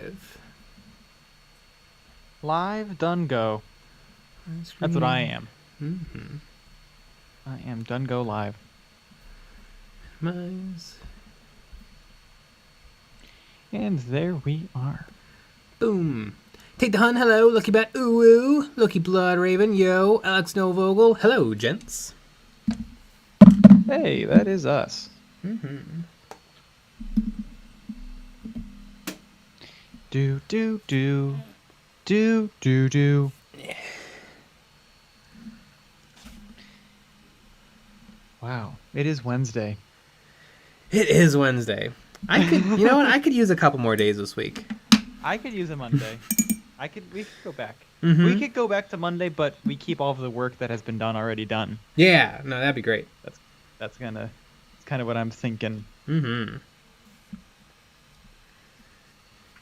live. Live, done, go. That's what I am. Mm-hmm. I am done, go live. Mine's... And there we are. Boom. Take the Hun, hello. Lucky Bat, ooh ooh. Lucky Blood Raven, yo. Alex Novogel, hello, gents. Hey, that is us. Mm-hmm. Do, do, do. Do, do, do. Wow, it is Wednesday. It is Wednesday. You know what? I could use a couple more days this week. I could use a Monday. We could go back. Mm-hmm. We could go back to Monday, but we keep all of the work that has been done already done. Yeah, no, that'd be great. That's kind of what I'm thinking. Mm-hmm.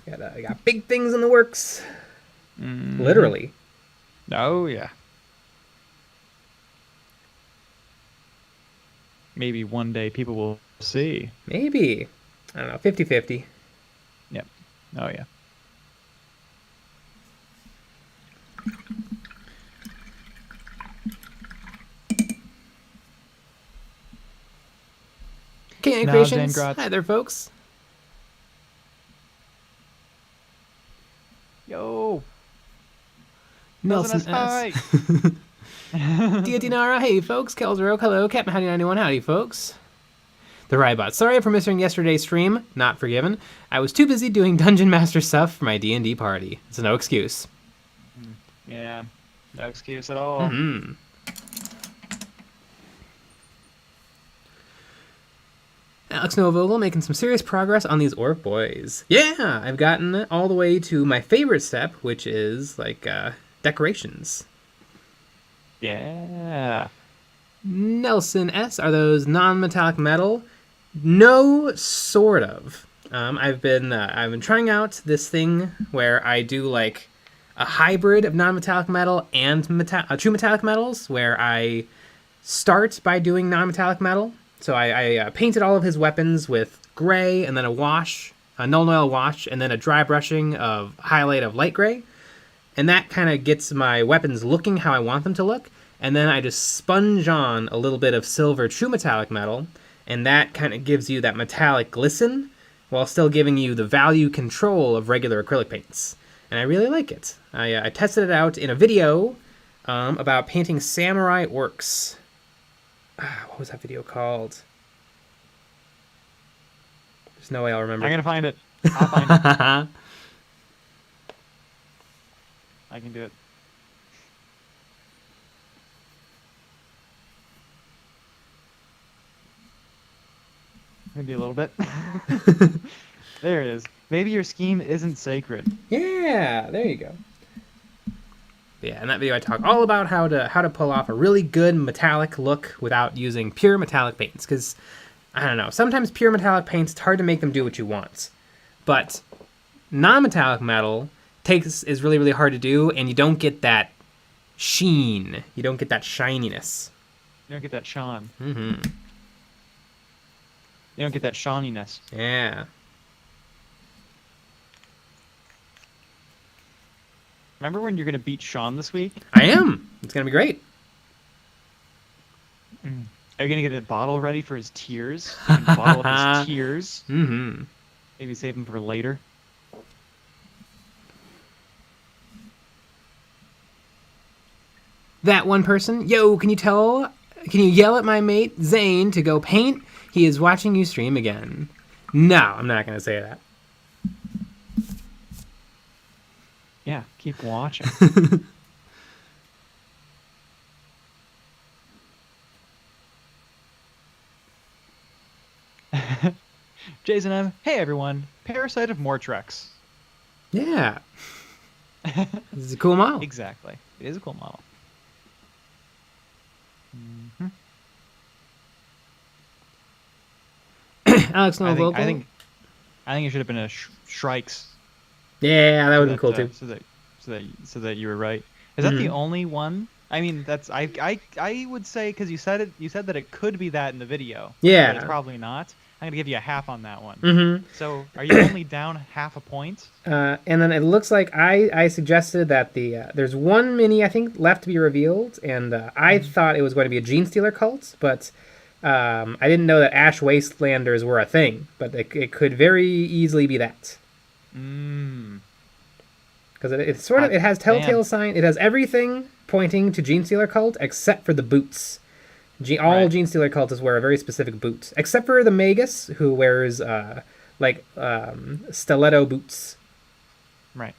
I got big things in the works. Mm-hmm. Literally. Oh, yeah. Maybe one day people will see. Maybe. I don't know, 50-50. Yep. Oh, yeah. Okay, Creations. Hi there, folks. Yo. Nelson S. Hi. Diatinara, hey, folks. Kelzero, hello. Captain Howdy 91, howdy, folks. The Rybot, sorry for missing yesterday's stream. Not forgiven. I was too busy doing Dungeon Master stuff for my D&D party. It's no excuse. Yeah, no excuse at all. Mm-hmm. Alex Novogel making some serious progress on these orc boys. Yeah, I've gotten all the way to my favorite step, which is, like, decorations. Yeah. Nelson S, are those non-metallic metal? No, sort of. I've been trying out this thing where I do like a hybrid of non-metallic metal and true metallic metals, where I start by doing non-metallic metal. So I painted all of his weapons with gray, and then a wash, a null oil wash, and then a dry brushing of highlight of light gray. And that kind of gets my weapons looking how I want them to look. And then I just sponge on a little bit of silver true metallic metal, and that kind of gives you that metallic glisten, while still giving you the value control of regular acrylic paints. And I really like it. I tested it out in a video about painting samurai orcs. What was that video called? There's no way I'll remember. I'm going to find it. I'll find it. I can do it. Maybe a little bit. There it is. Maybe your scheme isn't sacred. Yeah, there you go. Yeah, in that video I talk all about how to pull off a really good metallic look without using pure metallic paints. Because, I don't know, sometimes pure metallic paints, it's hard to make them do what you want. But non-metallic metal is really, really hard to do, and you don't get that sheen. You don't get that shininess. You don't get that shine. Mm-hmm. You don't get that shininess. Yeah. Remember when you're going to beat Sean this week? I am. It's going to be great. Are you going to get a bottle ready for his tears? You can bottle up his tears. Mm-hmm. Maybe save them for later. That one person, yo, can you yell at my mate Zane to go paint? He is watching you stream again. No, I'm not going to say that. Yeah, keep watching. Jason M. Hey everyone, Parasite of Mortrex. Yeah. This is a cool model. Exactly. It is a cool model. Mm-hmm. Alex no vocal. I think it should have been a Shrikes. Yeah, that would have been cool too. So that you were right. Is that the only one? I mean, that's I would say, because you said that it could be that in the video. Yeah. But it's probably not. I'm gonna give you a half on that one. Mm-hmm. So are you only down half a point? And then it looks like I suggested that there's one mini I think left to be revealed, and I thought it was going to be a Gene Stealer cult, but I didn't know that Ash Wastelanders were a thing, but it could very easily be that. Because it sort of it has Telltale sign, it has everything pointing to Gene Stealer cult except for the boots. All Gene Stealer cultists wear a very specific boot, except for the Magus, who wears stiletto boots. Right.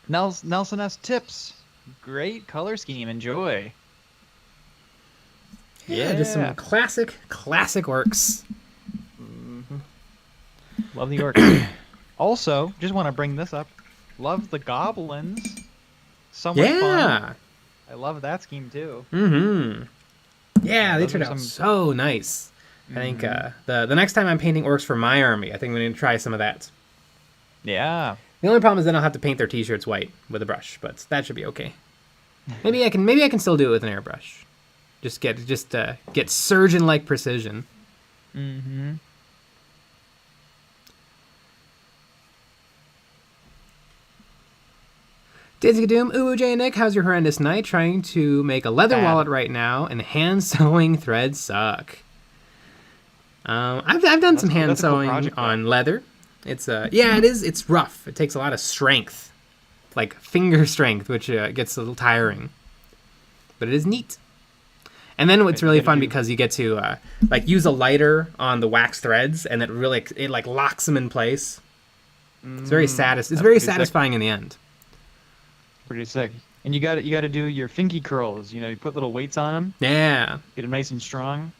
Nelson S. Tips. Great color scheme. Enjoy. Yeah, just some classic orcs. Love the orcs. Also, just want to bring this up. Love the goblins. So much fun. I love that scheme too. Mm-hmm. Yeah, they turned out so nice. I think the next time I'm painting orcs for my army, I think I'm going to try some of that. Yeah. The only problem is then I'll have to paint their t-shirts white with a brush, but that should be okay. Maybe I can still do it with an airbrush. Just get surgeon-like precision. Mm-hmm. Daisy Doom, ooh, Jay and Nick, how's your horrendous night? Trying to make a leather wallet right now, and hand sewing threads suck. I've done some hand sewing on leather. It's it is. It's rough. It takes a lot of strength, like finger strength, which gets a little tiring. But it is neat. And then it's really fun because you get to use a lighter on the wax threads, and it locks them in place. It's very It's very satisfying in the end. Pretty sick. And you got to do your finky curls. You know, you put little weights on them. Yeah. Get them nice and strong.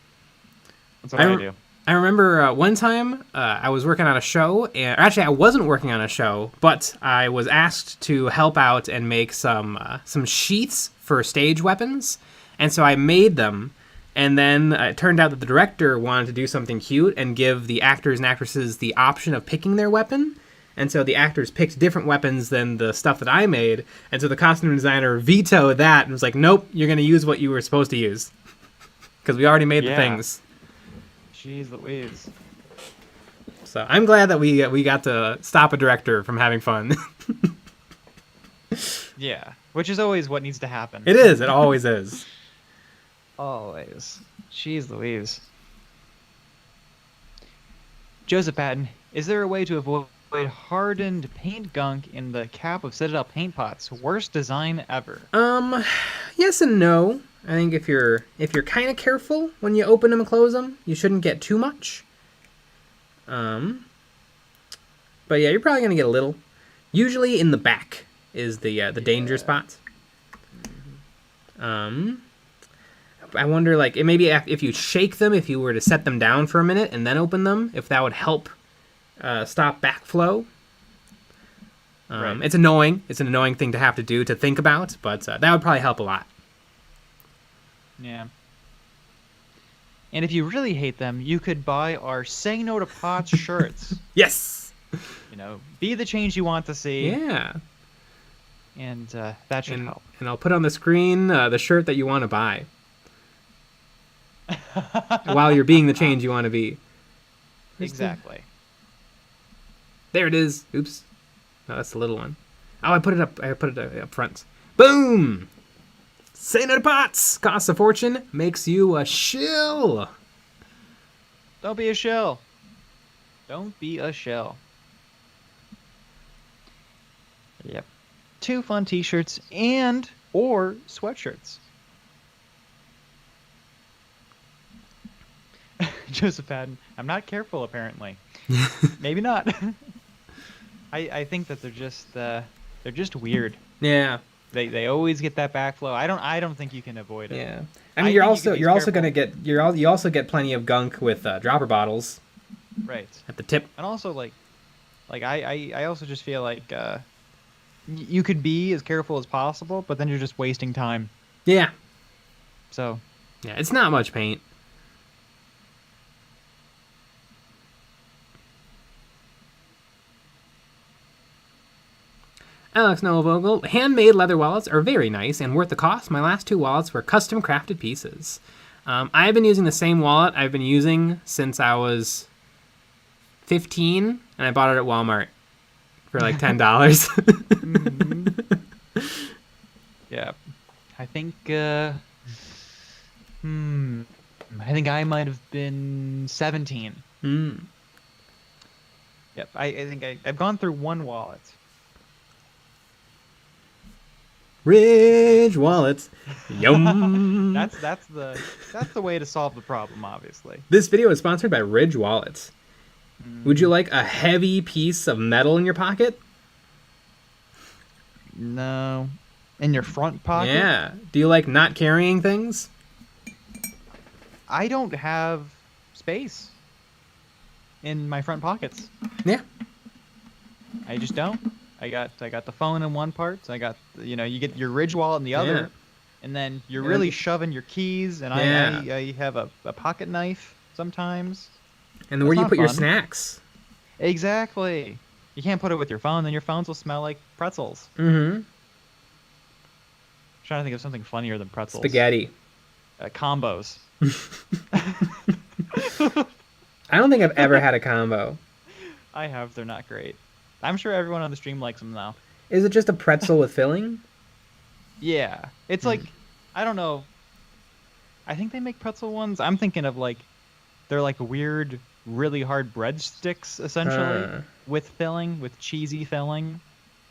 That's what I do. I remember one time I was working on a show, and actually I wasn't working on a show, but I was asked to help out and make some sheaths for stage weapons, and so I made them. And then it turned out that the director wanted to do something cute and give the actors and actresses the option of picking their weapon. And so the actors picked different weapons than the stuff that I made. And so the costume designer vetoed that and was like, nope, you're going to use what you were supposed to use. Because we already made the things. Jeez Louise. So I'm glad that we got to stop a director from having fun. Yeah, which is always what needs to happen. It is. It always is. Always. Jeez Louise. Joseph Patton, is there a way to avoid hardened paint gunk in the cap of Citadel paint pots? Worst design ever. Yes and no. I think if you're kind of careful when you open them and close them, you shouldn't get too much. But yeah, you're probably gonna get a little. Usually in the back is the danger spot. I wonder, maybe if you shake them, if you were to set them down for a minute and then open them, if that would help stop backflow. It's annoying. It's an annoying thing to have to do, to think about, but that would probably help a lot. Yeah. And if you really hate them, you could buy our Say No to Pots shirts. Yes! You know, be the change you want to see. Yeah. And that should help. And I'll put on the screen the shirt that you want to buy. While you're being the change you want to be. Exactly. There it is. Oops. No, that's the little one. Oh, I put it up front. Boom! Say no to pots! Costs a fortune, makes you a shill. Don't be a shill. Don't be a shill. Yep. 2 fun t-shirts or sweatshirts. Joseph Patton, I'm not careful apparently. Maybe not. I think that they're just weird. Yeah. They always get that backflow. I don't think you can avoid it. Yeah. I mean, you also get plenty of gunk with dropper bottles. Right. At the tip. And also I also just feel like you could be as careful as possible, but then you're just wasting time. Yeah. So. Yeah, it's not much paint. Alex Noah Vogel, handmade leather wallets are very nice and worth the cost. My last 2 wallets were custom crafted pieces. I've been using the same wallet I've been using since I was 15, and I bought it at Walmart for like $10. Yeah. I think I might have been 17. Yep. I think I've gone through 1 wallet. Ridge wallets. Yum. That's the way to solve the problem, obviously. This video is sponsored by Ridge Wallets. Would you like a heavy piece of metal in your pocket? No. In your front pocket? Yeah. Do you like not carrying things? I don't have space in my front pockets. Yeah. I just don't. I got the phone in one part. So I got, you get your Ridge wallet in the other. Yeah. And then you're really shoving your keys. And I have a pocket knife sometimes. And then where do you put your snacks? Exactly. You can't put it with your phone. Then your phones will smell like pretzels. Mm-hmm. Trying to think of something funnier than pretzels. Spaghetti. Combos. I don't think I've ever had a combo. I have. They're not great. I'm sure everyone on the stream likes them, though. Is it just a pretzel with filling? Yeah. It's like, I don't know. I think they make pretzel ones. I'm thinking of they're like weird, really hard breadsticks, essentially, with filling, with cheesy filling.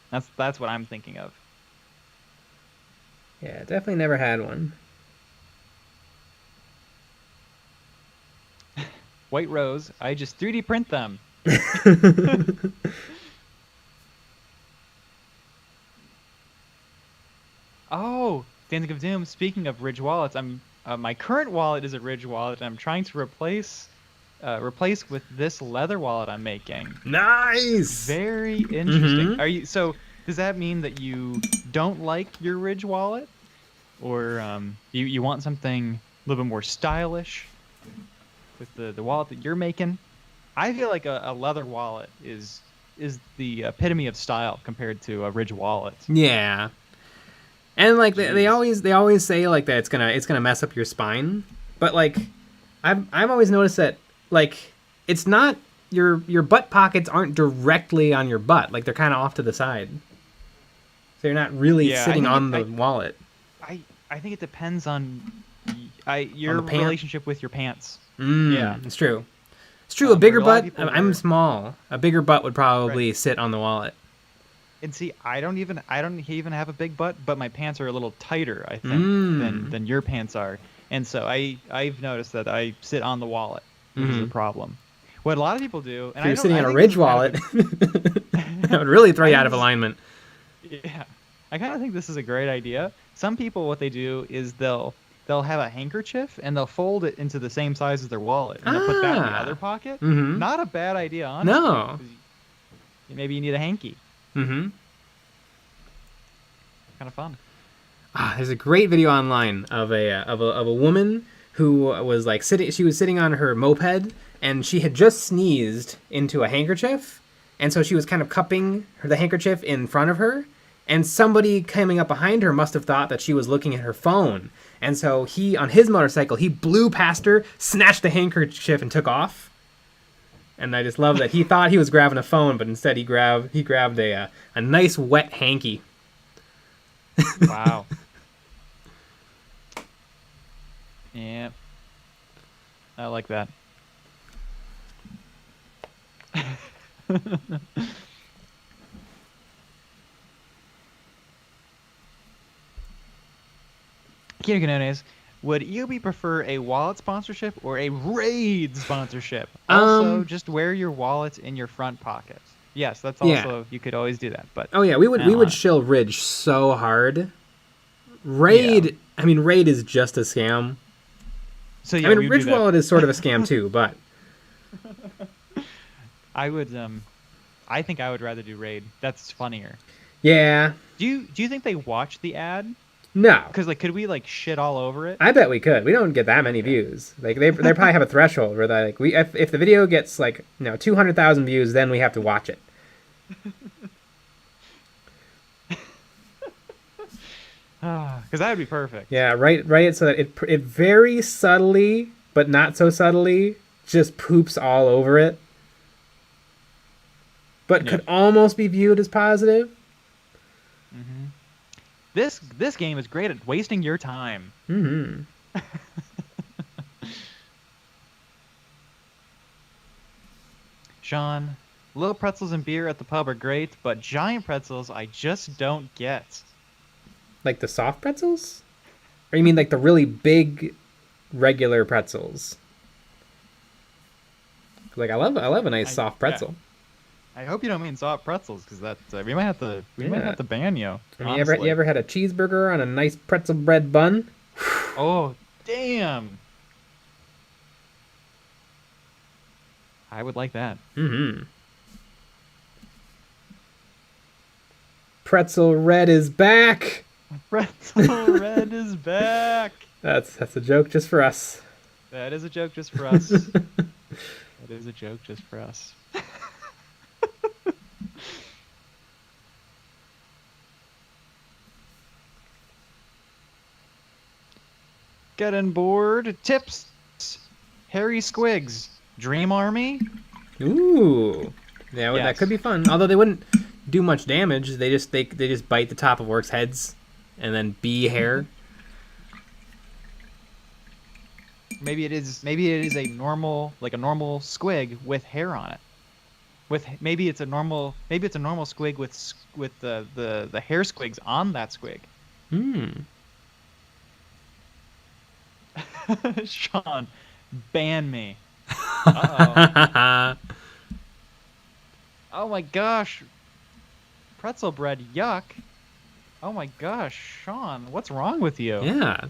That's what I'm thinking of. Yeah, definitely never had one. White Rose, I just 3D print them. Oh, Dancing of Doom, speaking of Ridge wallets, my current wallet is a Ridge wallet, and I'm trying to replace with this leather wallet I'm making. Nice! Very interesting. So does that mean that you don't like your Ridge wallet? Or you want something a little bit more stylish with the wallet that you're making? I feel like a leather wallet is the epitome of style compared to a Ridge wallet. Yeah. And they always say that it's gonna mess up your spine, but I've always noticed that it's not your butt pockets aren't directly on your butt, they're kind of off to the side, so you're not really sitting on the wallet. I think it depends on your relationship with your pants. Yeah, it's true. It's true. A bigger butt. I'm small. A bigger butt would probably sit on the wallet. And see, I don't even have a big butt, but my pants are a little tighter, I think, than your pants are. And so I've noticed that I sit on the wallet, which is a problem. What a lot of people do, and if you're sitting on a Ridge wallet, that would really throw you out of alignment. Yeah, I kind of think this is a great idea. Some people, what they do is they'll have a handkerchief and they'll fold it into the same size as their wallet, and they'll put that in the other pocket. Not a bad idea, honestly. No. Maybe you need a hanky. Kind of fun. There's a great video online of a woman who was sitting. She was sitting on her moped, and she had just sneezed into a handkerchief, and so she was kind of cupping the handkerchief in front of her. And somebody coming up behind her must have thought that she was looking at her phone, and so he, on his motorcycle, he blew past her, snatched the handkerchief, and took off. And I just love that he thought he was grabbing a phone, but instead he grabbed a nice wet hanky. Wow. Yeah. I like that. Kino Canones, would EOB prefer a wallet sponsorship or a raid sponsorship? Also, just wear your wallet in your front pocket. Yes, that's also, you could always do that. But we would shill Ridge so hard. Raid, Raid is just a scam. So Ridge wallet is sort of a scam too, but I would I think I would rather do raid. That's funnier. Yeah. Do you think they watch the ad? No. Because could we shit all over it? I bet we could. We don't get that many views. They probably have a threshold where if the video gets 200,000 views, then we have to watch it. Because that would be perfect. Yeah, right. So that it very subtly, but not so subtly, just poops all over it. But could almost be viewed as positive. Mm-hmm. This game is great at wasting your time. Mm-hmm. Sean, little pretzels and beer at the pub are great, but giant pretzels I just don't get. Like the soft pretzels? Or you mean like the really big regular pretzels? Like I love a nice soft pretzel. Yeah. I hope you don't mean soft pretzels, because that we might have to ban you. I mean, you ever had a cheeseburger on a nice pretzel bread bun? Oh, damn! I would like that. Mm-hmm. Pretzel Red is back. Pretzel Red is back. That's a joke just for us. That is a joke just for us. That is a joke just for us. Getting bored. Tips. Harry Squigs. Dream Army. Ooh, yeah, Yes. that could be fun. Although they wouldn't do much damage. They just bite the top of orcs' heads, and then bee hair. Maybe it is a normal squig with hair on it. Maybe it's a normal squig with the hair squigs on that squig. Sean, ban me. Uh-oh. Oh my gosh. Pretzel bread, yuck. Oh my gosh, Sean, what's wrong with you? Yeah.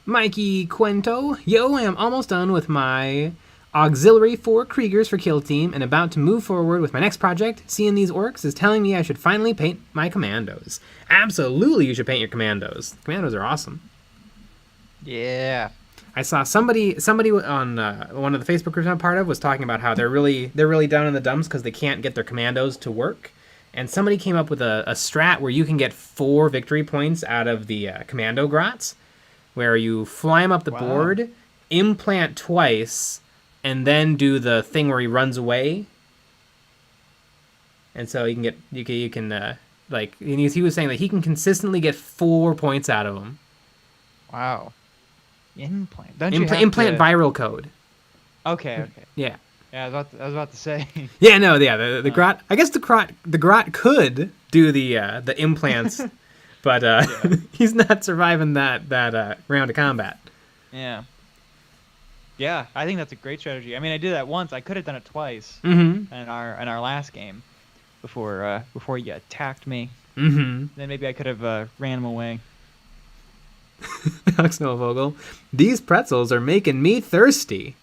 Mikey Quento, yo, I am almost done with my auxiliary 4 Kriegers for kill team and about to move forward with my next project. Seeing these orcs is telling me I should finally paint my commandos. Absolutely, you should paint your commandos. Commandos are awesome. Yeah. I saw somebody on one of the Facebook groups I'm part of was talking about how they're really down in the dumps because they can't get their commandos to work. And somebody came up with a strat where you can get 4 victory points out of the commando grots, where you fly him up the board, implant twice, and then do the thing where he runs away. And so he was saying that he can consistently get 4 points out of them. Wow. Implant. Implant viral code. Okay. Yeah. Yeah, I was about to say. Yeah, no, yeah, the grot. I guess the grot could do the implants, but he's not surviving that round of combat. Yeah. Yeah, I think that's a great strategy. I mean, I did that once. I could have done it twice in our last game before you attacked me. Mm-hmm. Then maybe I could have ran him away. Alex Vogel, these pretzels are making me thirsty.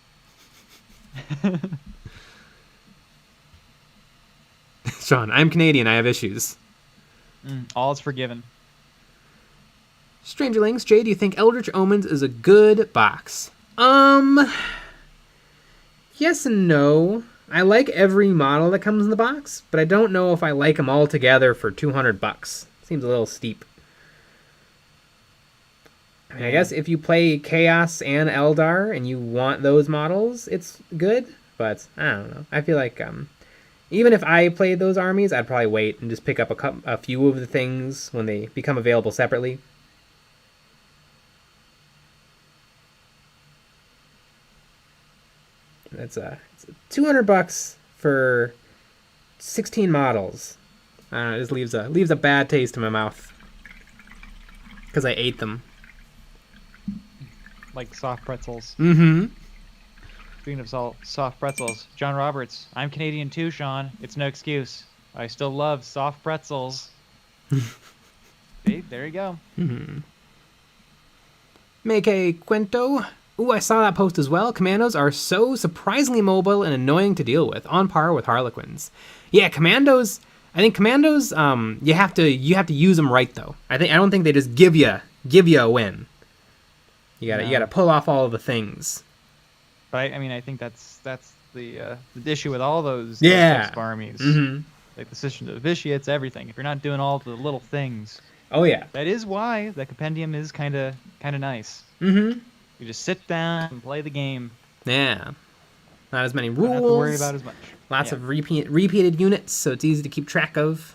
Sean, I'm Canadian. I have issues. All is forgiven. Strangerlings, Jay, do you think Eldritch Omens is a good box? Yes and no. I like every model that comes in the box, but I don't know if I like them all together for $200. Seems a little steep. I mean, I guess if you play Chaos and Eldar and you want those models, it's good, but I don't know. I feel like even if I played those armies, I'd probably wait and just pick up a few of the things when they become available separately. It's $200 for 16 models. I don't know, it just leaves a bad taste in my mouth because I ate them. Like soft pretzels. Mm-hmm. Speaking of soft pretzels, John Roberts, I'm Canadian too, Sean. It's no excuse. I still love soft pretzels. See, there you go. Mm-hmm. Make a Cuento. Ooh, I saw that post as well. Commandos are so surprisingly mobile and annoying to deal with, on par with Harlequins. Yeah, Commandos, I think commandos, you have to use them right though. I don't think they just give you a win. You gotta pull off all of the things. But I mean, I think that's the issue with all those types of armies. Mm-hmm. Like the system of vitiates, everything. If you're not doing all the little things. Oh yeah. That is why the compendium is kind of nice. Mm-hmm. You just sit down and play the game. Yeah. Not as many rules. Don't have to worry about as much. Lots of repeated units, so it's easy to keep track of.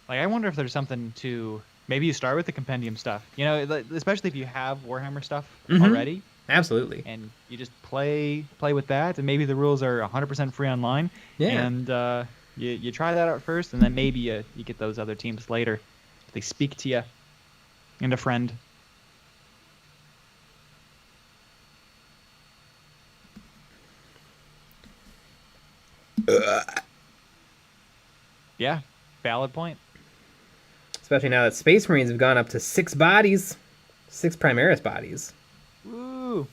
Like, I wonder if there's something to... Maybe you start with the compendium stuff. You know, especially if you have Warhammer stuff already. Absolutely. And you just play with that, and maybe the rules are 100% free online. Yeah. And you try that out first, and then maybe you get those other teams later. If they speak to you. And a friend. Yeah, valid point. Especially now that Space Marines have gone up to 6 bodies. 6 Primaris bodies. Woo!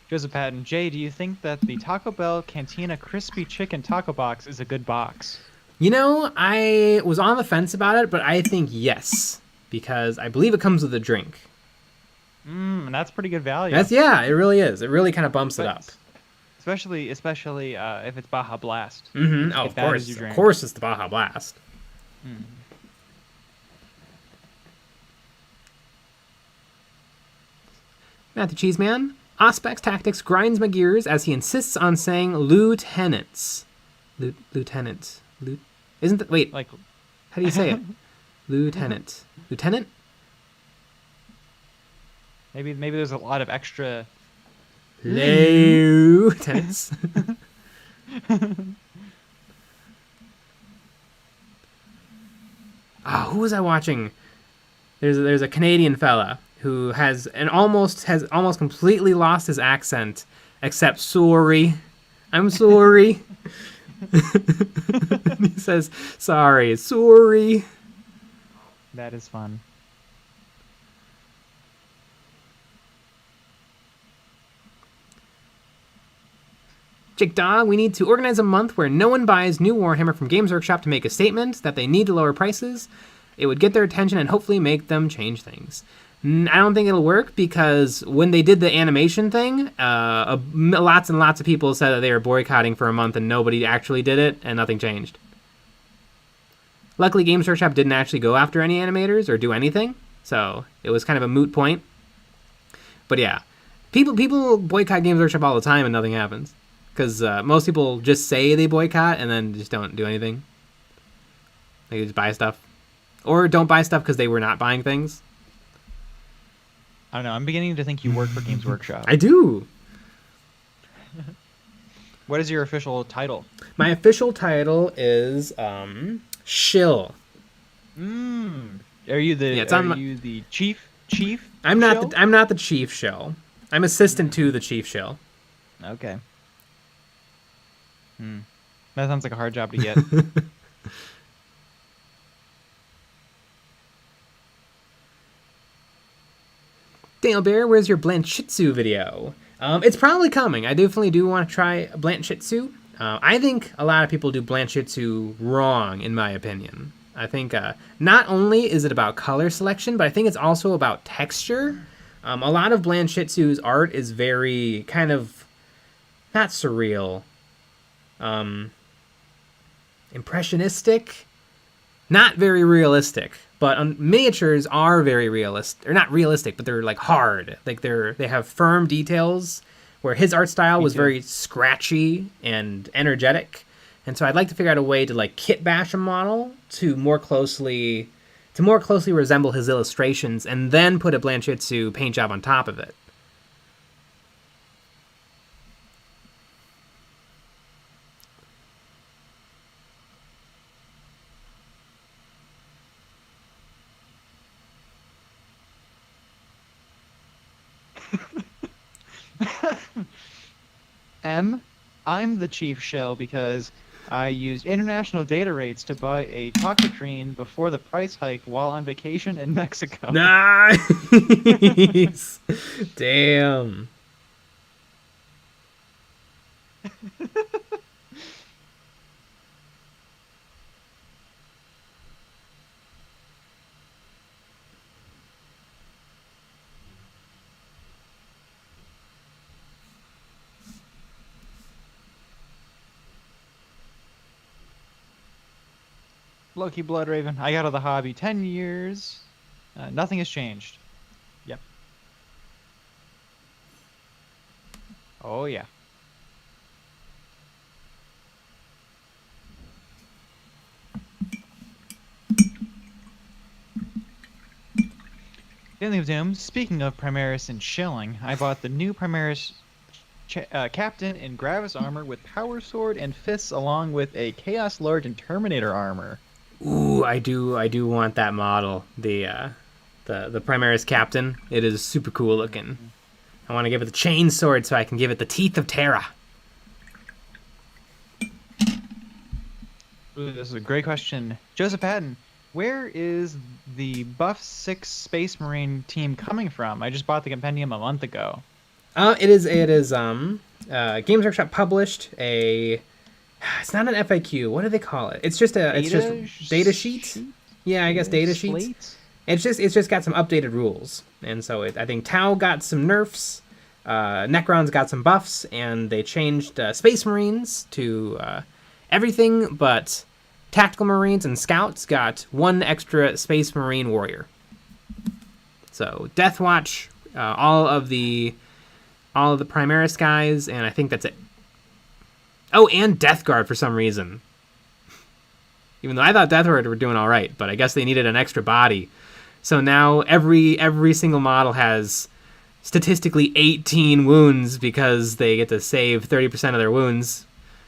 Joseph Patton, Jay, do you think that the Taco Bell Cantina Crispy Chicken Taco Box is a good box? You know, I was on the fence about it, but I think yes. Because I believe it comes with a drink. And that's pretty good value. It really is. It really kind of bumps it up. Especially if it's Baja Blast. Mm-hmm. Oh, of course. Of course it's the Baja Blast. Matthew Cheeseman. Auspex Tactics grinds my gears as he insists on saying lieutenants. Lieutenant. Isn't that... Wait. Like, how do you say it? Lieutenant. Lieutenant? Maybe there's a lot of extra... Lieutenants. Who was I watching? There's a Canadian fella who has almost completely lost his accent, except sorry. I'm sorry. He says, sorry. That is fun. Jake Dog, we need to organize a month where no one buys new Warhammer from Games Workshop to make a statement that they need to lower prices. It would get their attention and hopefully make them change things. I don't think it'll work because when they did the animation thing, lots and lots of people said that they were boycotting for a month and nobody actually did it and nothing changed. Luckily, Games Workshop didn't actually go after any animators or do anything, so it was kind of a moot point. But yeah, people boycott Games Workshop all the time and nothing happens because most people just say they boycott and then just don't do anything. They just buy stuff. Or don't buy stuff because they were not buying things. I don't know. I'm beginning to think you work for Games Workshop. I do. What is your official title? My official title is Shill. Are you the you the chief? I'm not the chief Shill. I'm assistant to the chief Shill. Okay. That sounds like a hard job to get. Daniel Bear, where's your Blanchitsu video? It's probably coming. I definitely do want to try Blanchitsu. I think a lot of people do Blanchitsu wrong, in my opinion. I think not only is it about color selection, but I think it's also about texture. A lot of Blanchitsu's art is very kind of, not surreal, impressionistic, not very realistic. But miniatures are very realistic. They're not realistic, but they're like hard. Like they have firm details. Where his art style was very scratchy and energetic, and so I'd like to figure out a way to like kit bash a model to more closely resemble his illustrations, and then put a Blanchitsu paint job on top of it. I'm the chief shell because I used international data rates to buy a Toxatrine before the price hike while on vacation in Mexico. Nice. Damn. Loki Bloodraven. I got out of the hobby 10 years. Nothing has changed. Yep. Oh, yeah. Daily of Doom, speaking of Primaris and shilling, I bought the new Primaris Captain in Gravis armor with Power Sword and Fists along with a Chaos Lord and Terminator armor. Ooh, I do want that model. The Primaris Captain. It is super cool looking. I want to give it the chain sword so I can give it the Teeth of Terra. Ooh, this is a great question. Joseph Patton, where is the Buff 6 Space Marine team coming from? I just bought the compendium a month ago. It is Games Workshop published a, it's not an FAQ. What do they call it? It's just data sheet. Yeah, I guess data sheets. It's just got some updated rules. And so I think Tau got some nerfs, Necron's got some buffs, and they changed Space Marines to everything but Tactical Marines and Scouts got one extra Space Marine warrior. So Deathwatch, all of the Primaris guys, and I think that's it. Oh, and Death Guard for some reason. Even though I thought Death Guard were doing all right, but I guess they needed an extra body. So now every single model has statistically 18 wounds because they get to save 30% of their wounds.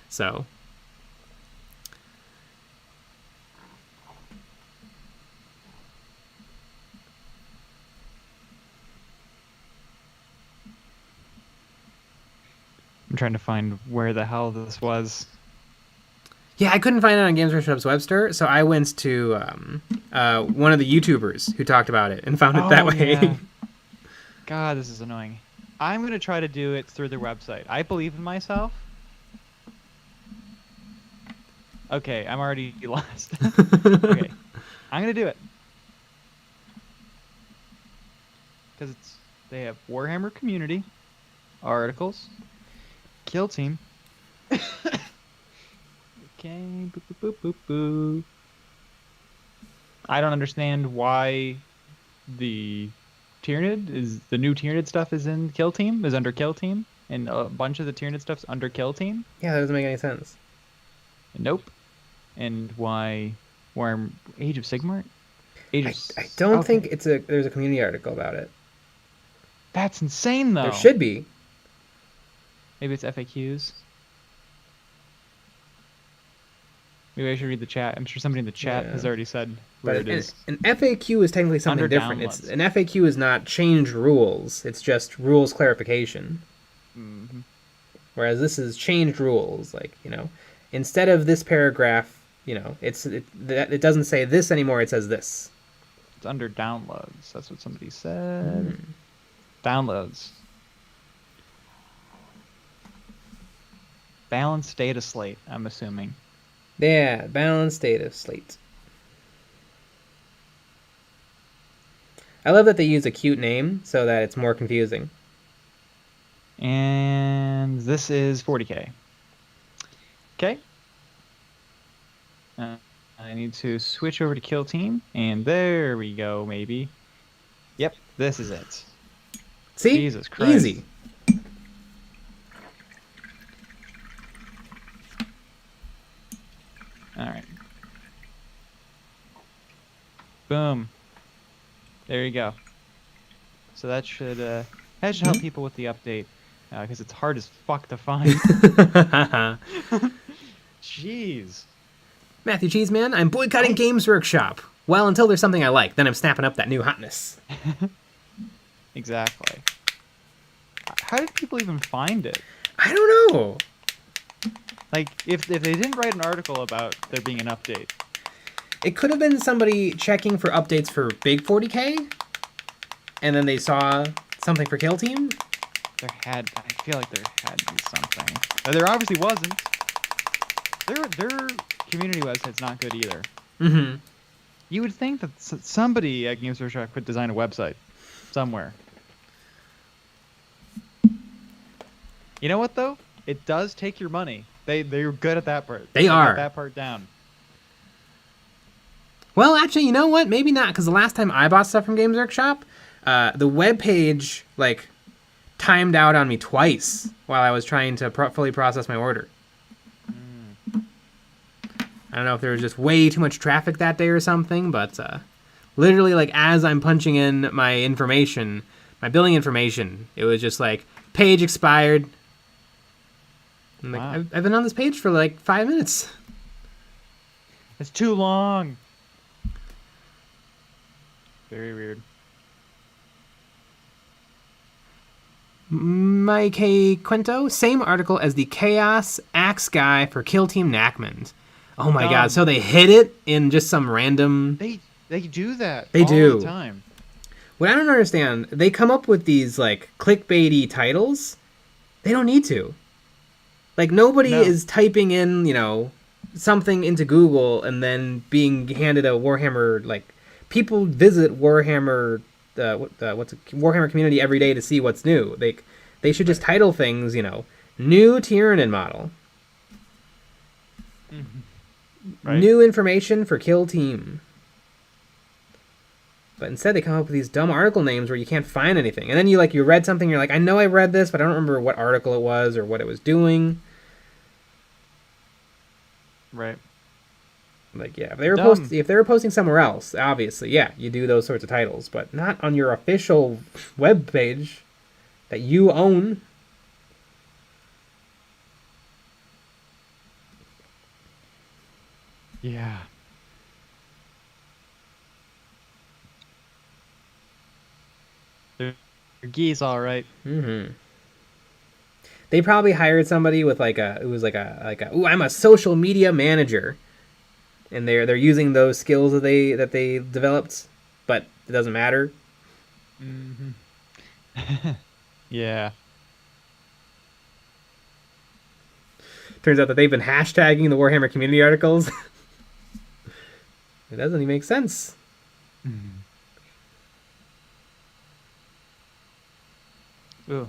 So I'm trying to find where the hell this was. yeah, I couldn't find it on Games Workshop's web store, so I went to one of the YouTubers who talked about it and found it that way. Yeah. God, this is annoying. I'm going to try to do it through their website. I believe in myself. Okay, I'm already lost. Okay, I'm going to do it. Because they have Warhammer community, articles, kill team. Okay, boop, boop, boop, boop, boop. I don't understand why the new Tyranid stuff is in Kill Team, is under Kill Team, and a bunch of the Tyranid stuff's under Kill Team. Yeah, that doesn't make any sense. Nope. And why Age of Sigmar? I don't think there's a community article about it. That's insane, though. There should be. Maybe it's FAQs. Maybe I should read the chat. I'm sure somebody in the chat has already said where it is. An FAQ is technically something Under different. downloads. An FAQ is not change rules. It's just rules clarification. Mm-hmm. Whereas this is changed rules. Like, instead of this paragraph, it doesn't say this anymore. It says this. It's under downloads. That's what somebody said. Downloads. Balanced data slate, I'm assuming. Yeah, balanced data slate. I love that they use a cute name so that it's more confusing. And this is 40k. Okay. I need to switch over to Kill Team, and there we go, maybe. Yep, this is it. See? Jesus Christ. Easy. Alright. Boom. There you go. So that should help people with the update, because it's hard as fuck to find. Jeez. Matthew Cheeseman, I'm boycotting Games Workshop. Well, until there's something I like, then I'm snapping up that new hotness. Exactly. how did people even find it? I don't know. Like, if they didn't write an article about there being an update. It could have been somebody checking for updates for Big 40k, and then they saw something for Kill Team. I feel like there had to be something. There obviously wasn't. Their community website's not good either. Mm-hmm. You would think that somebody at Games Workshop could design a website somewhere. You know what though? It does take your money. They're good at that part. They are. Get that part down. Well, actually, you know what? Maybe not, because the last time I bought stuff from Games Workshop, the web page like timed out on me twice while I was trying to fully process my order. I don't know if there was just way too much traffic that day or something, but literally, like, as I'm punching in my information, my billing information, it was just like, page expired. I'm like, Wow. I've been on this page for like 5 minutes. It's too long. Very weird. Mike A. Quinto, same article as the Chaos Axe guy for Kill Team Knackman. Oh my god, so they hid it in just some random... They do that They all do. the time. What I don't understand, they come up with these, like, clickbaity titles. They don't need to. Like, nobody is typing in, you know, something into Google and then being handed a Warhammer, like... People visit Warhammer, Warhammer community every day to see what's new. They should just title things, you know, new Tyranid model. Mm-hmm. Right. New information for Kill Team. But instead they come up with these dumb article names where you can't find anything. And then you read something, you're like, I know I read this, but I don't remember what article it was or what it was doing. Right. Like, yeah, if they were posting somewhere else, obviously, yeah, you do those sorts of titles, but not on your official web page that you own. Yeah. They're geese, all right. Mm-hmm. They probably hired somebody with ooh, I'm a social media manager. And they're using those skills that they developed, but it doesn't matter. Mm-hmm. Yeah. Turns out that they've been hashtagging the Warhammer community articles. It doesn't even make sense. Mm-hmm. Ooh.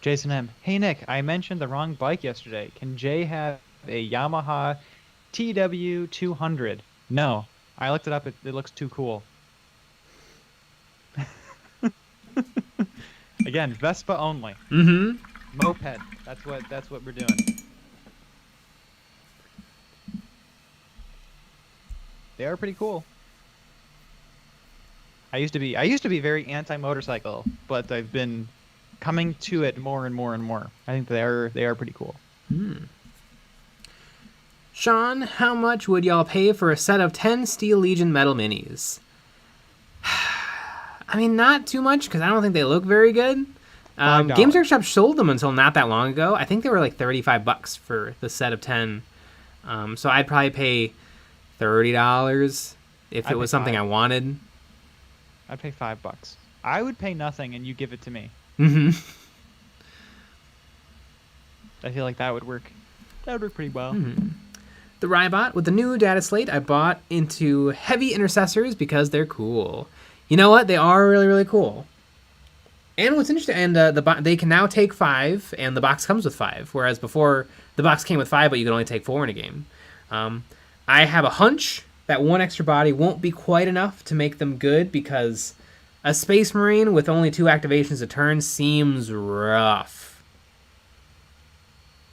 Jason M. Hey Nick, I mentioned the wrong bike yesterday. Can Jay have a Yamaha TW200? No, I looked it up. It looks too cool. Again, Vespa only. Mm-hmm. Moped. That's what we're doing. They are pretty cool. I used to be very anti-motorcycle, but I've been coming to it more and more and more. I think they are pretty cool. Sean, how much would y'all pay for a set of 10 Steel Legion Metal Minis? I mean, not too much, because I don't think they look very good. Games Workshop sold them until not that long ago. I think they were like $35 for the set of 10. So I'd probably pay $30 if it was something I wanted. I'd pay $5. I would pay nothing, and you give it to me. Mm-hmm. I feel like that would work. That would work pretty well. Mm-hmm. The Rybot, with the new data slate, I bought into Heavy Intercessors because they're cool. You know what? They are really, really cool. And what's interesting, and they can now take 5, and the box comes with 5, whereas before the box came with 5, but you could only take 4 in a game. I have a hunch that 1 extra body won't be quite enough to make them good, because a Space Marine with only 2 activations a turn seems rough.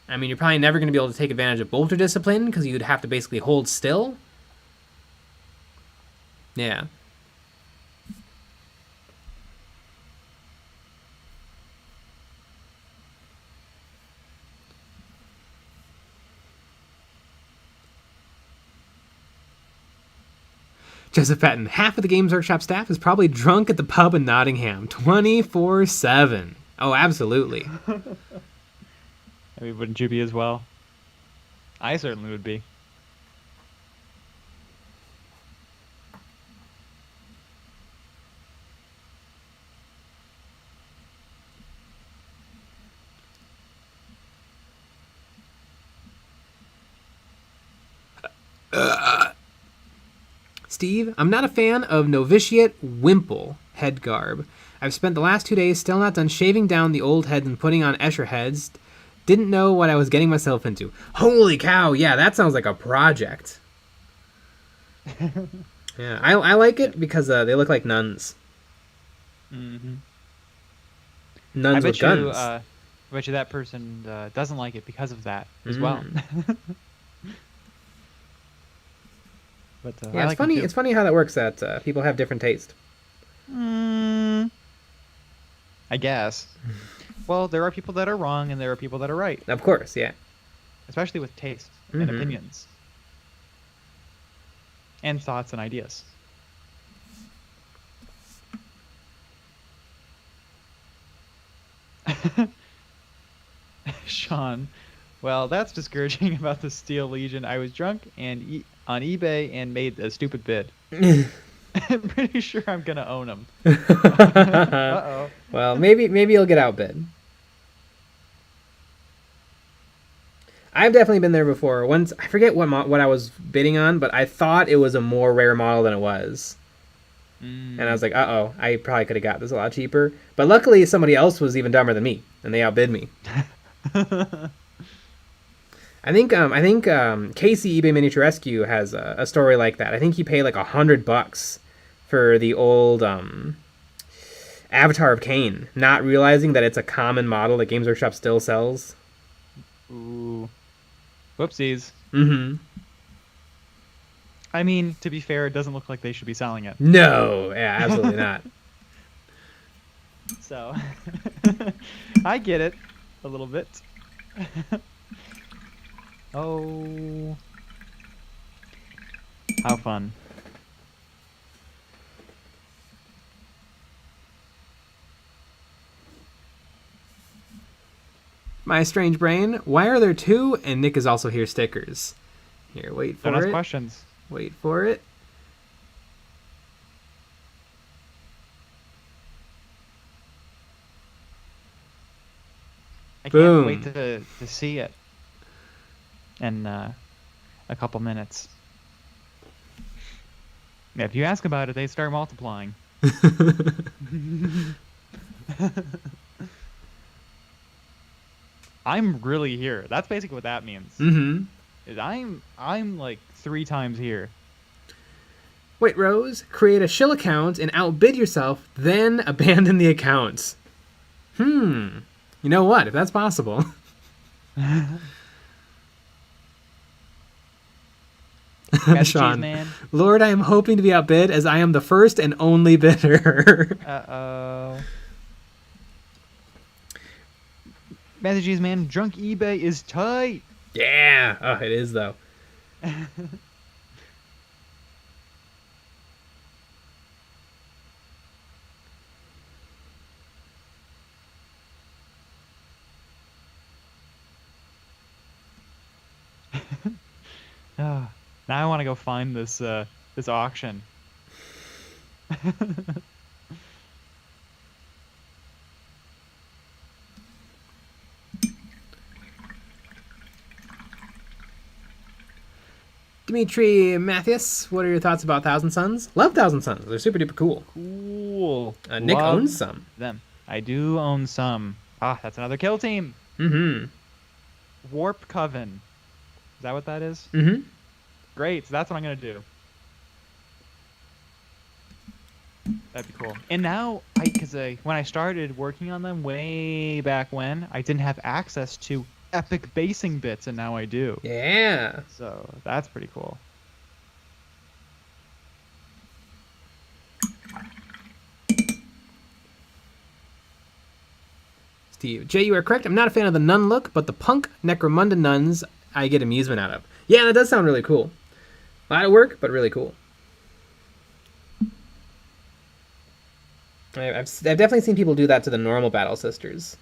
I mean, you're probably never going to be able to take advantage of Bolter Discipline, because you'd have to basically hold still. Yeah. Joseph Patton, half of the Games Workshop staff is probably drunk at the pub in Nottingham, 24/7. Oh, absolutely. I mean, wouldn't you be as well? I certainly would be. Steve, I'm not a fan of novitiate wimple head garb. I've spent the last 2 days still not done shaving down the old heads and putting on Escher heads. Didn't know what I was getting myself into. Holy cow, yeah, that sounds like a project. Yeah, I like it because they look like nuns. Mm-hmm. Nuns with guns. I bet you that person doesn't like it because of that as well. But yeah, it's funny. It's funny how that works. That people have different taste. I guess. Well, there are people that are wrong and there are people that are right. Of course, yeah. Especially with taste and opinions. And thoughts and ideas. Sean, well, that's discouraging about the Steel Legion. I was drunk and on eBay and made a stupid bid. I'm pretty sure I'm gonna own them. Uh-oh. Well, maybe you'll get outbid. I've definitely been there before. Once I forget what I was bidding on, but I thought it was a more rare model than it was. And I was like, uh-oh, I probably could have got this a lot cheaper. But luckily, somebody else was even dumber than me, and they outbid me. I think Casey eBay Miniature Rescue has a story like that. I think he paid like $100 for the old Avatar of Cain, not realizing that it's a common model that Games Workshop still sells. Ooh. Whoopsies. Mm-hmm. I mean, to be fair, it doesn't look like they should be selling it. No, yeah, absolutely not. So, I get it a little bit. Oh, how fun. My strange brain, why are there two? And Nick is also here stickers. Here, wait for Don't it. ask questions. Wait for it. I Boom. can't wait to see it in a couple minutes. Yeah, if you ask about it, they start multiplying. I'm really here. That's basically what that means. Mm-hmm. Is I'm like 3 times here. Wait, Rose, create a shill account and outbid yourself, then abandon the account. You know what? If that's possible. Sean, Man. Lord, I am hoping to be outbid as I am the first and only bidder. Uh-oh. Messages, man. Drunk eBay is tight. Yeah. Oh, it is, though. Now I want to go find this this auction. Dimitri Mathias, what are your thoughts about Thousand Suns? Love Thousand Suns. They're super duper cool. Cool. Nick owns some. Them. I do own some. Ah, that's another kill team. Mm-hmm. Warp Coven. Is that what that is? Mm-hmm. Great. So that's what I'm going to do. That'd be cool. And now, because when I started working on them way back when, I didn't have access to epic basing bits, and now I do. Yeah. So that's pretty cool. Steve. Jay, you are correct. I'm not a fan of the nun look, but the punk Necromunda nuns I get amusement out of. Yeah, that does sound really cool. A lot of work, but really cool. I've definitely seen people do that to the normal Battle Sisters.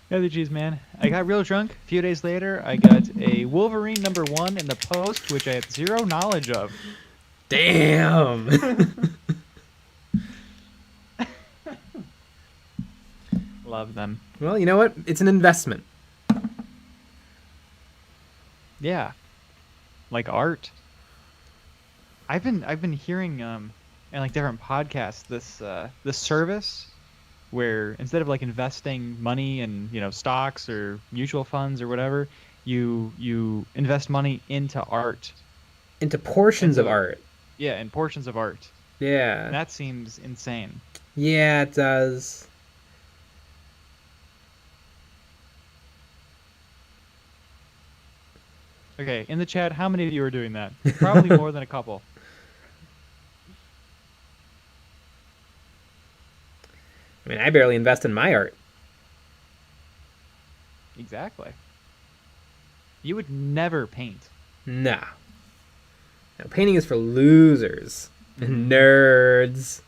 Other cheese, man. I got real drunk. A few days later, I got a Wolverine #1 in the post, which I had zero knowledge of. Damn. Love them. Well, you know what? It's an investment. Yeah. Like art. I've been hearing in like different podcasts this service where instead of like investing money in, you know, stocks or mutual funds or whatever, you invest money into art. Into portions of art. Yeah, in portions of art. Yeah. And that seems insane. Yeah, it does. Okay, in the chat, how many of you are doing that? Probably more than a couple. I mean, I barely invest in my art. Exactly. You would never paint. Nah. No, painting is for losers and nerds.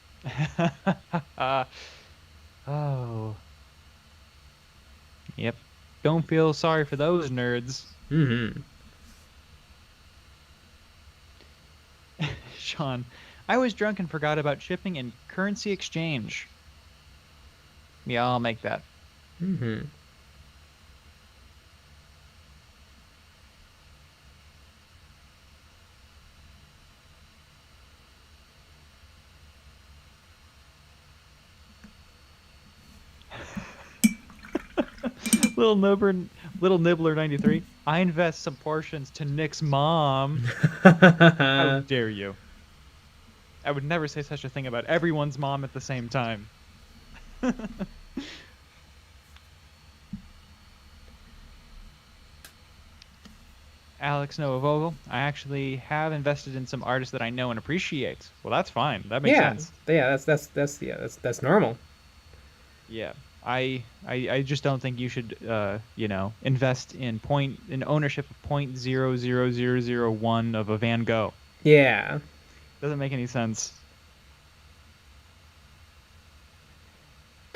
Oh. Yep. Don't feel sorry for those nerds. Mm-hmm. Sean, I was drunk and forgot about shipping and currency exchange. Yeah, I'll make that. Mm-hmm. Little Nibbler 93. I invest some portions to Nick's mom. How dare you? I would never say such a thing about everyone's mom at the same time. Alex Noah Vogel. I actually have invested in some artists that I know and appreciate. Well, that's fine. That makes sense. Yeah, that's normal. Yeah. I just don't think you should you know, invest in ownership of 0.00001 of a Van Gogh. Yeah. Doesn't make any sense.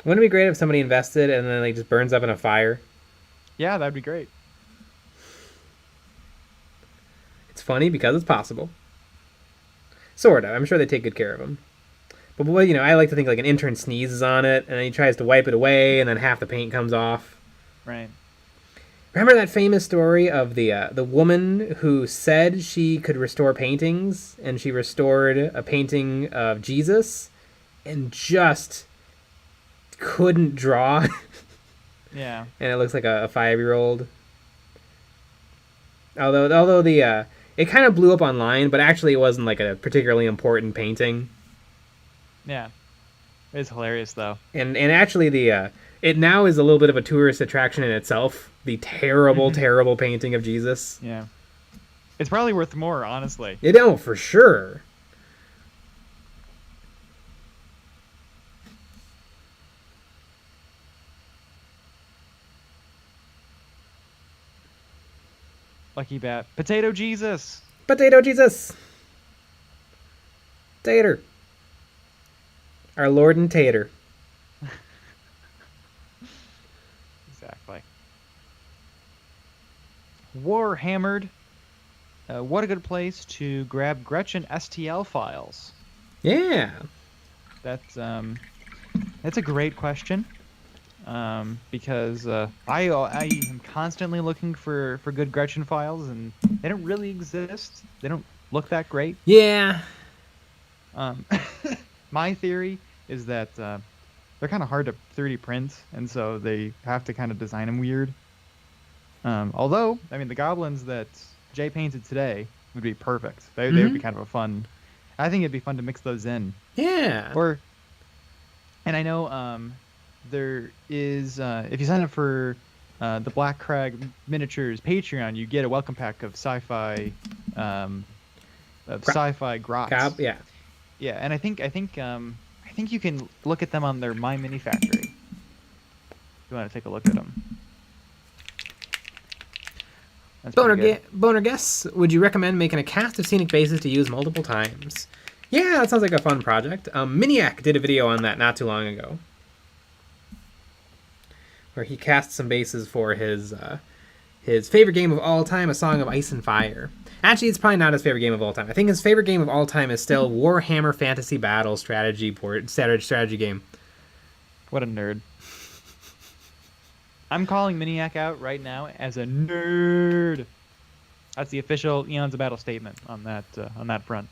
Wouldn't it be great if somebody invested and then like just burns up in a fire? Yeah, that'd be great. It's funny because it's possible. Sort of. I'm sure they take good care of them. But boy, you know, I like to think like an intern sneezes on it and then he tries to wipe it away and then half the paint comes off. Right. Remember that famous story of the woman who said she could restore paintings and she restored a painting of Jesus and just couldn't draw? Yeah. And it looks like a 5-year-old. Although the it kind of blew up online, but actually it wasn't like a particularly important painting. Yeah. It's hilarious though. And actually the it now is a little bit of a tourist attraction in itself. The terrible, terrible painting of Jesus. Yeah. It's probably worth more, honestly. You know, for sure. Lucky bat. Potato Jesus! Potato Jesus! Tater. Our Lord and Tater. Exactly. Warhammered. What a good place to grab Gretchen STL files. Yeah. That's a great question. Because I am constantly looking for good Gretchen files, and they don't really exist. They don't look that great. Yeah. My theory is that they're kind of hard to 3D print, and so they have to kind of design them weird. Although, I mean, the goblins that Jay painted today would be perfect. They would be kind of a fun. I think it'd be fun to mix those in. Yeah. And I know there is if you sign up for the Black Crag Miniatures Patreon, you get a welcome pack of sci-fi sci-fi grots. Yeah. Yeah, and I think you can look at them on their My Mini Factory. If you want to take a look at them. That's pretty good. Boner guess, would you recommend making a cast of scenic bases to use multiple times? Yeah, that sounds like a fun project. Miniac did a video on that not too long ago, where he cast some bases for his favorite game of all time, A Song of Ice and Fire. Actually, it's probably not his favorite game of all time. I think his favorite game of all time is still Warhammer Fantasy Battle strategy game. What a nerd. I'm calling Miniac out right now as a nerd. That's the official Eons of Battle statement on that front.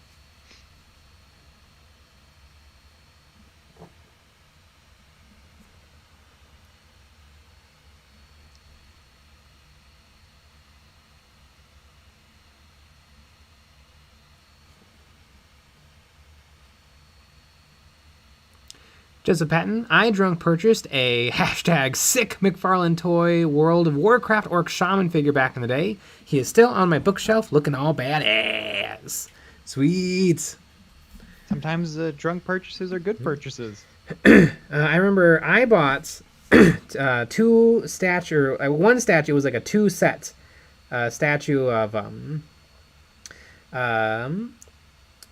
Joseph Patton, I drunk purchased a hashtag sick McFarlane toy World of Warcraft Orc Shaman figure back in the day. He is still on my bookshelf looking all badass. Sweet. Sometimes drunk purchases are good purchases. I remember I bought one statue. It was like a two set statue of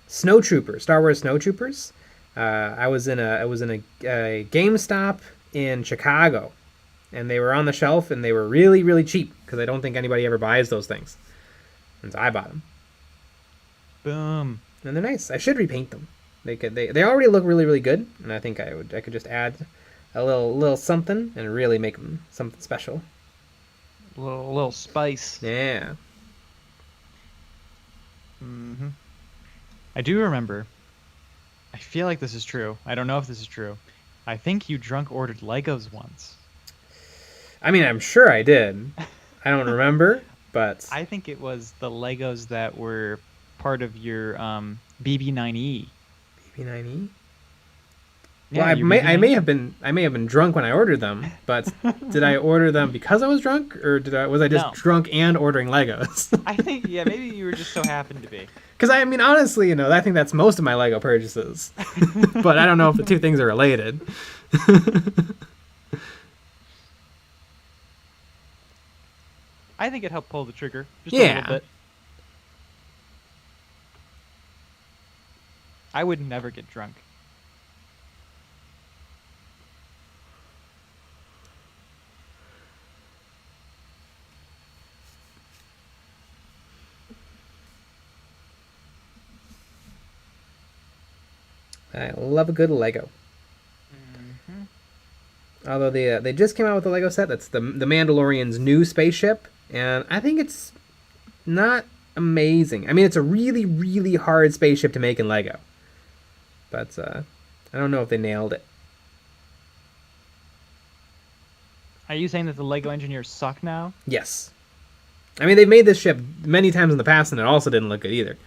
snowtroopers, Star Wars snowtroopers. I was in a GameStop in Chicago, and they were on the shelf, and they were really, really cheap because I don't think anybody ever buys those things. And so I bought them. Boom. And they're nice. I should repaint them. They already look really, really good, and I think I could just add a little something and really make them something special. A little spice. Yeah. Mm-hmm. I do remember. I feel like this is true. I don't know if this is true. I think you drunk ordered Legos once. I mean, I'm sure I did. I don't remember, but I think it was the Legos that were part of your BB9E. BB9E? Yeah, well, I may have been drunk when I ordered them, but did I order them because I was drunk, or was I just drunk and ordering Legos? I think maybe you were just so happened to be. Because I mean, honestly, I think that's most of my Lego purchases, but I don't know if the two things are related. I think it helped pull the trigger just a little bit. I would never get drunk. I love a good Lego. Mm-hmm. Although they just came out with a Lego set that's the Mandalorian's new spaceship, and I think it's not amazing. I mean, it's a really, really hard spaceship to make in Lego, but I don't know if they nailed it. Are you saying that the Lego engineers suck now? Yes. I mean, they've made this ship many times in the past, and it also didn't look good either.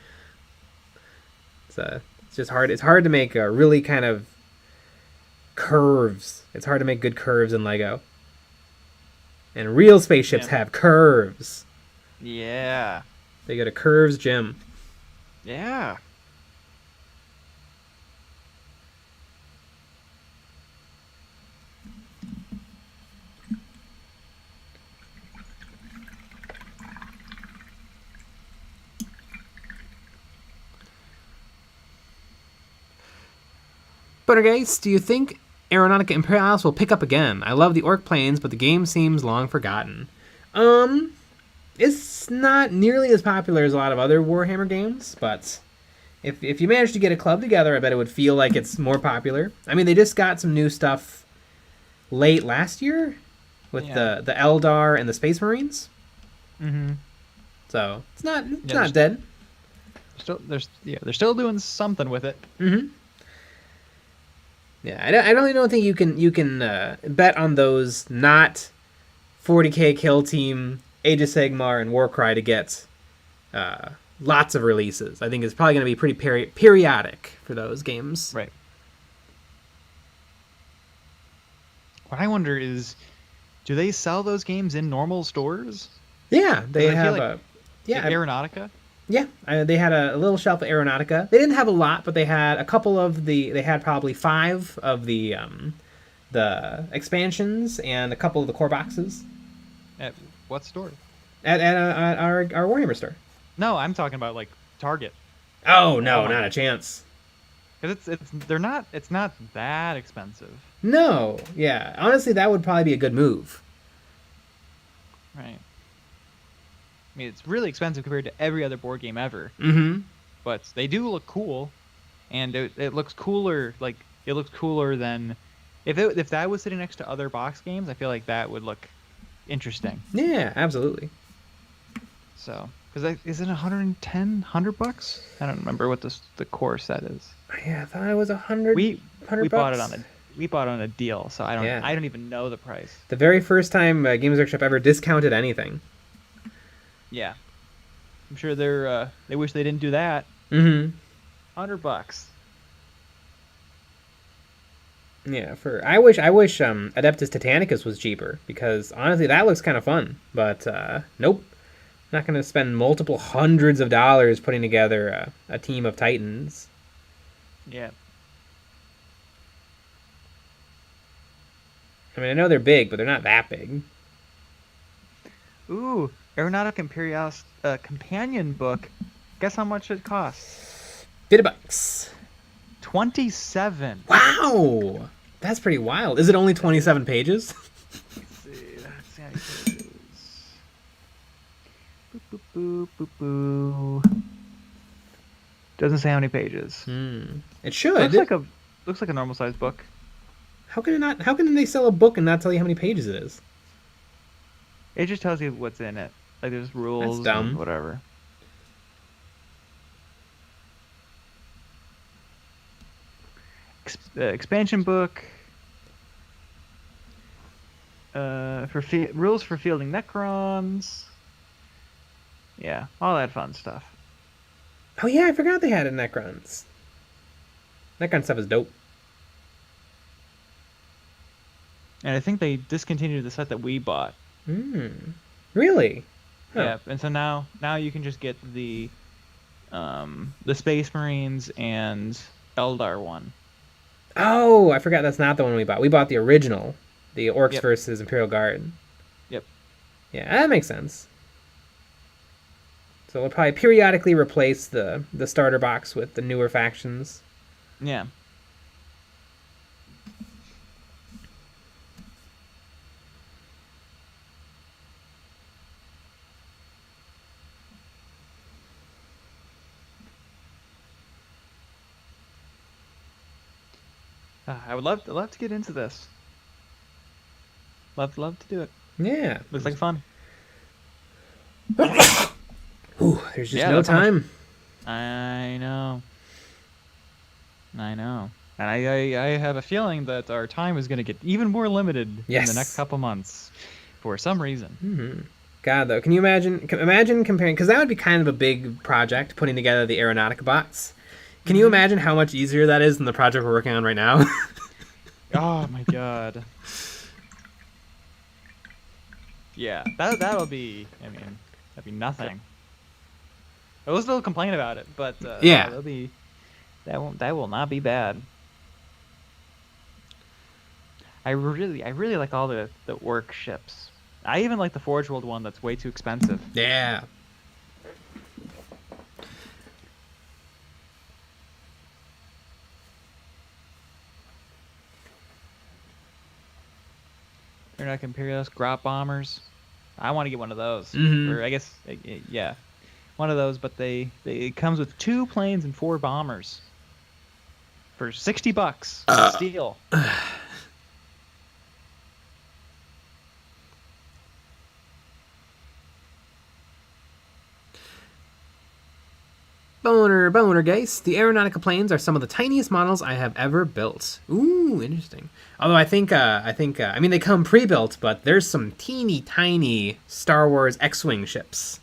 It's just hard. It's hard to make really kind of curves. It's hard to make good curves in Lego. And real spaceships have curves. Yeah. They go to Curves Gym. Yeah. Buttergeist, do you think Aeronautica Imperialis will pick up again? I love the orc planes, but the game seems long forgotten. It's not nearly as popular as a lot of other Warhammer games, but if you manage to get a club together, I bet it would feel like it's more popular. I mean, they just got some new stuff late last year with the Eldar and the Space Marines. Mm-hmm. So it's not dead. They're still doing something with it. Mm-hmm. Yeah, I really don't think you can bet on those not 40k Kill Team, Age of Sigmar, and Warcry to get lots of releases. I think it's probably going to be pretty periodic for those games. Right. What I wonder is, do they sell those games in normal stores? Yeah, they have Aeronautica. Yeah, they had a little shelf of Aeronautica. They didn't have a lot, but they had a couple of they had probably 5 of the expansions and a couple of the core boxes. At what store? At our Warhammer store. No, I'm talking about like Target. Oh no, Walmart. not a chance. Because it's not that expensive. No, yeah. Honestly, that would probably be a good move. Right. I mean, it's really expensive compared to every other board game ever. Mm-hmm. But they do look cool, and it looks cooler. Like it looks cooler than if that was sitting next to other box games. I feel like that would look interesting. Yeah, absolutely. So, because is it $110 I don't remember what the core set is. Yeah, I thought it was 100. We $100. bought it on a deal, so I Yeah. don't even know the price. The very first time Games Workshop ever discounted anything. Yeah, I'm sure they wish they didn't do that. Mm-hmm. $100. Yeah, I wish Adeptus Titanicus was cheaper, because honestly that looks kind of fun. But nope, not going to spend multiple hundreds of dollars putting together a team of Titans. Yeah. I mean, I know they're big, but they're not that big. Ooh, Aeronautic Imperialis companion book. Guess how much it costs? $50. 27. Wow, that's pretty wild. Is it only 27 pages? Let's see. Let's see how many pages. Boop, boop, boop, boop, boop. Doesn't say how many pages. It should. Looks like a normal sized book. How can it not? How can they sell a book and not tell you how many pages it is? It just tells you what's in it. Like there's rules That's dumb. and whatever. Expansion book. Rules for fielding Necrons. Yeah, all that fun stuff. Oh yeah, I forgot they had it in Necrons. Necron stuff is dope. And I think they discontinued the set that we bought. Really? Huh. Yeah, and so now you can just get the Space Marines and Eldar one. Oh, I forgot that's not the one we bought. We bought the original, the Orcs Yep. versus Imperial Guard. Yep. Yeah, that makes sense. So we'll probably periodically replace the starter box with the newer factions. Yeah. I would love to get into this. Love to do it. Yeah. Looks like fun. Ooh, there's just Yeah, no that's how much- time. I know. And I have a feeling that our time is going to get even more limited in Yes. the next couple months for some reason. God, though, can you imagine comparing? Because that would be kind of a big project, putting together the Aeronautica box. Can you imagine how much easier that is than the project we're working on right now? Oh my god. Yeah, that'll be. I mean, that'd be nothing. I will still complain about it, but Yeah. that'll be. That will not be bad. I really like all the orc ships. I even like the Forge World one that's way too expensive. Yeah. They're not Imperialis Grot bombers. I want to get one of those. Mhm. Or I guess, yeah, one of those. But it comes with 2 planes and 4 bombers for $60. Steal. Boner Geist. The Aeronautica planes are some of the tiniest models I have ever built. Ooh, interesting. Although I mean, they come pre-built, but there's some teeny tiny Star Wars X-Wing ships.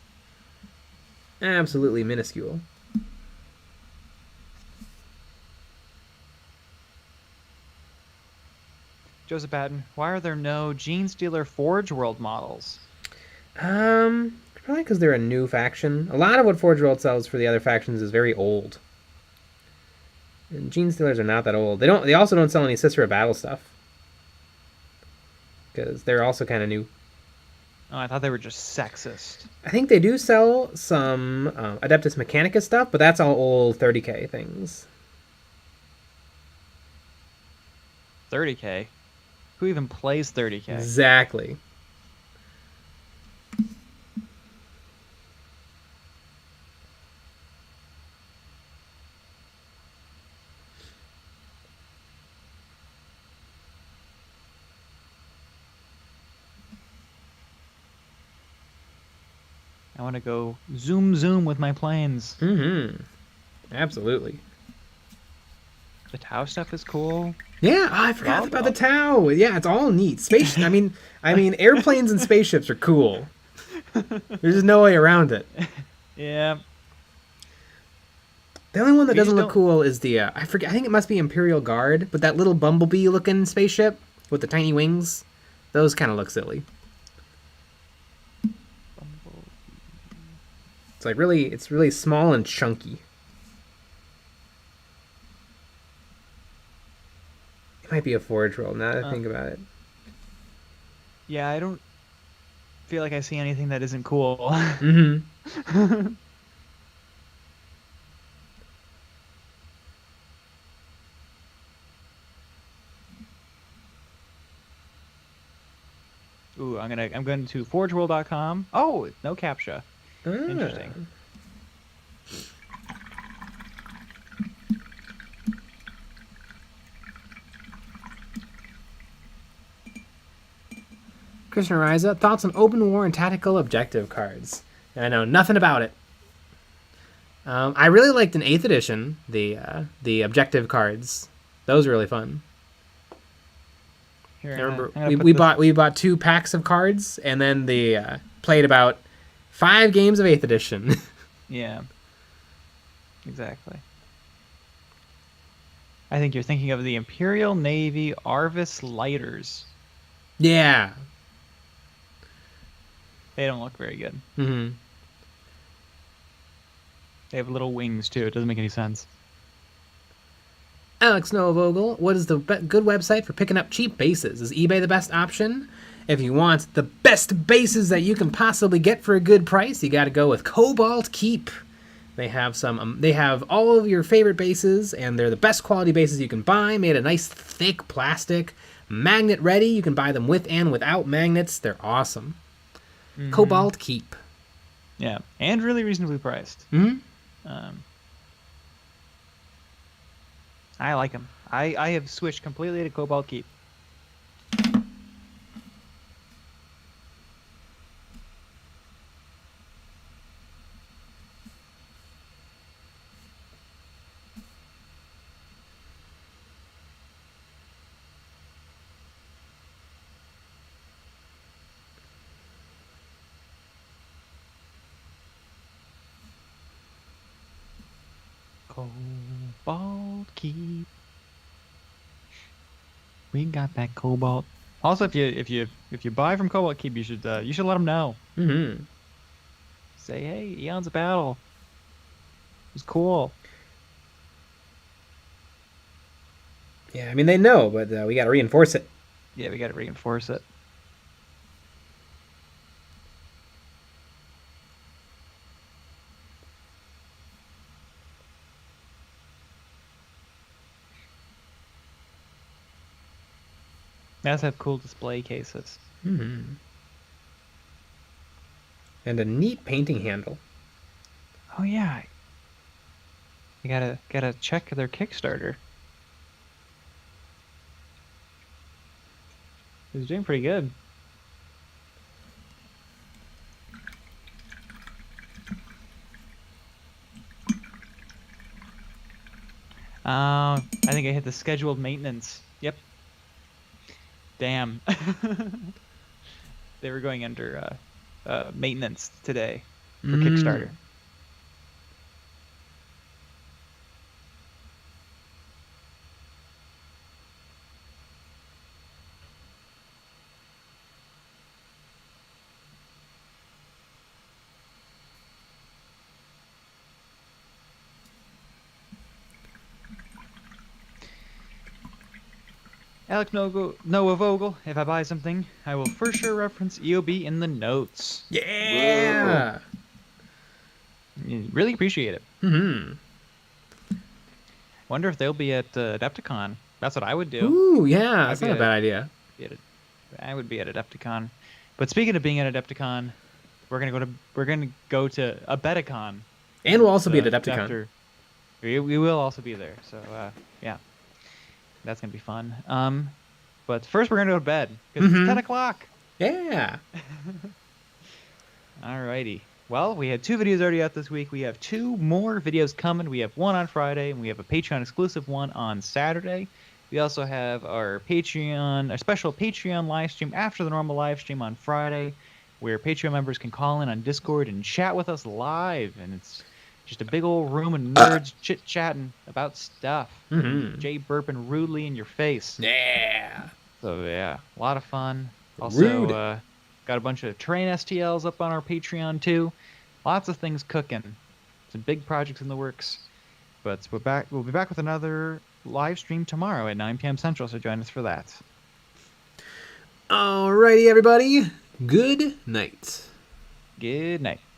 Absolutely minuscule. Joseph Patton, why are there no Gene Stealer Forge World models? Probably because they're a new faction. A lot of what Forge World sells for the other factions is very old. And Gene Stealers are not that old. They also don't sell any Sister of Battle stuff. Because they're also kind of new. Oh, I thought they were just sexist. I think they do sell some Adeptus Mechanicus stuff, but that's all old 30k things. 30k. Who even plays 30k? Exactly. I want to go zoom with my planes. Mm-hmm. Absolutely. The Tau stuff is cool. Yeah, oh, I forgot about the Tau. Yeah, it's all neat. Space. I mean, airplanes and spaceships are cool. There's just no way around it. Yeah. The only one that doesn't look cool is the I forget. I think it must be Imperial Guard, but that little bumblebee-looking spaceship with the tiny wings, those kind of look silly. It's really small and chunky. It might be a forge roll now that I think about it. Yeah, I don't feel like I see anything that isn't cool. Mm-hmm. Ooh, I'm going to forgeworld.com. Oh, no captcha. Interesting. Christian Riza, thoughts on open war and tactical objective cards? I know nothing about it. I really liked in 8th edition the objective cards. Those were really fun. Here, I remember we bought 2 packs of cards and then played about 5 games of 8th edition. Yeah. Exactly. I think you're thinking of the Imperial Navy Arvis Lighters. Yeah. They don't look very good. Mm-hmm. They have little wings too. It doesn't make any sense. Alex Novogel, what is the good website for picking up cheap bases? Is eBay the best option? If you want the best bases that you can possibly get for a good price, you got to go with Cobalt Keep. They have they have all of your favorite bases, and they're the best quality bases you can buy. Made of nice, thick plastic, magnet ready. You can buy them with and without magnets. They're awesome. Mm-hmm. Cobalt Keep. Yeah, and really reasonably priced. Mm-hmm. I like them. I have switched completely to Cobalt Keep. Cobalt Keep. We got that Cobalt. Also, if you buy from Cobalt Keep, you should let them know. Mm-hmm. Say, hey, Eons of Battle. It's cool. Yeah, I mean they know, but we got to reinforce it. Yeah, we got to reinforce it. They also have cool display cases. Mm-hmm. And a neat painting handle. Oh yeah. You gotta check their Kickstarter. He's doing pretty good. I think I hit the scheduled maintenance. Yep. Damn. They were going under maintenance today for Kickstarter. Alec Noah Vogel, if I buy something, I will for sure reference EOB in the notes. Yeah. Really appreciate it. Mm-hmm. Wonder if they'll be at Adepticon. That's what I would do. Ooh, yeah. I'd That's be not a bad idea. I would be at Adepticon. But speaking of being at Adepticon, we're gonna go to a Beticon. And we'll also be at Adepticon. After, we will also be there. So yeah, that's gonna be fun. But first we're gonna go to bed because it's 10 o'clock. Yeah. Alrighty. Well, we had 2 videos already out this week. We have 2 more videos coming. We have one on Friday, and we have a Patreon exclusive one on Saturday. We also have our special Patreon live stream after the normal live stream on Friday, where Patreon members can call in on Discord and chat with us live. And it's just a big old room of nerds chit-chatting about stuff. Jay burping rudely in your face. Yeah. So, yeah, a lot of fun. Also, got a bunch of terrain STLs up on our Patreon, too. Lots of things cooking. Some big projects in the works. But we'll be back with another live stream tomorrow at 9 p.m. Central, so join us for that. Alrighty, everybody. Good night. Good night.